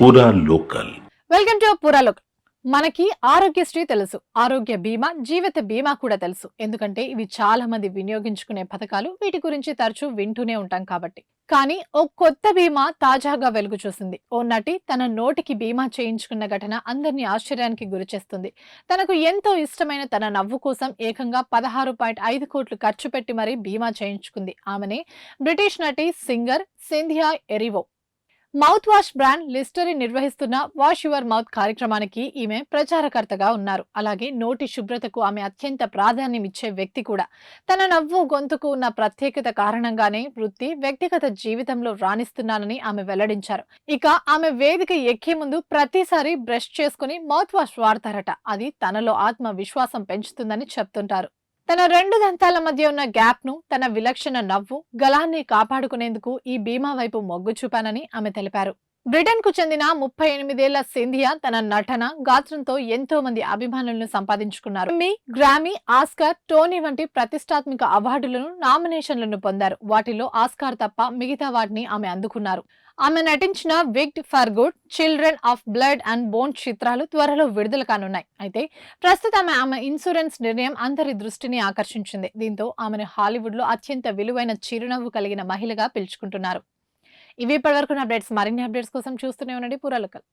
పూరా local. Welcome to పురాలోక్. మనకి ఆరోగ్యశ్రీ తెలుసు, ఆరోగ్య బీమా, జీవిత బీమా కూడా తెలుసు. ఎందుకంటే ఇవి చాలా మంది వినియోగించుకునే పథకాలు. వీటి గురించి తరచూ వింటూనే ఉంటాం కాబట్టి. కానీ ఓ కొత్త బీమా తాజాగా వెలుగు చూసింది. ఓ నటి తన నోటికి బీమా చేయించుకున్న ఘటన అందరినీ ఆశ్చర్యానికి గురిచేస్తుంది. తనకు ఎంతో ఇష్టమైన తన నవ్వు కోసం ఏకంగా 16.5 కోట్లు ఖర్చు పెట్టి మరీ బీమా చేయించుకుంది. ఆమెనే బ్రిటిష్ నటి, singer Cynthia Erivo. Mouth wash brand Listerine నిర్వహిస్తున్న వాష్ యువర్ మౌత్ కార్యక్రమానికి ఈమె ప్రచారకర్తగా ఉన్నారు. అలాగే నోటి శుభ్రతకు ఆమె అత్యంత ప్రాధాన్యమిచ్చే వ్యక్తి కూడా. తన నవ్వు, గొంతుకు ఉన్న ప్రత్యేకత కారణంగానే వృత్తి, వ్యక్తిగత జీవితంలో రాణిస్తున్నానని ఆమె వెల్లడించారు. ఇక ఆమె వేదిక ఎక్కే ముందు ప్రతిసారి బ్రష్ చేసుకుని మౌత్ వాష్ వాడతారట. అది తనలో ఆత్మవిశ్వాసం పెంచుతుందని చెప్తుంటారు. తన 2 దంతాల మధ్య ఉన్న గ్యాప్ ను, తన విలక్షణ నవ్వు, గళాన్ని కాపాడుకునేందుకు ఈ బీమా వైపు మొగ్గు చూపానని ఆమె తెలిపారు. బ్రిటన్ కు చెందిన 38 ఏళ్ల సింధియా తన నటన, గాత్రంతో ఎంతో మంది అభిమానులను సంపాదించుకున్నారు. ఎమ్మీ, గ్రామీ, ఆస్కార్, టోనీ వంటి ప్రతిష్టాత్మక అవార్డులను, నామినేషన్లను పొందారు. వాటిలో ఆస్కార్ తప్ప మిగతా వాటిని ఆమె అందుకున్నారు. ఆమె నటించిన Wicked for Good, Children of Blood and Bone చిత్రాలు త్వరలో విడుదల కానున్నాయి. అయితే ప్రస్తుతం ఆమె ఇన్సూరెన్స్ నిర్ణయం అందరి దృష్టిని ఆకర్షించింది. దీంతో ఆమెను హాలీవుడ్ లో అత్యంత విలువైన చిరునవ్వు కలిగిన మహిళగా పిలుచుకుంటున్నారు. ఇవి ఇప్పటివరకు అప్డేట్స్. మరిన్ని అప్డేట్స్ కోసం చూస్తూనే ఉండండి పురాలోకల్.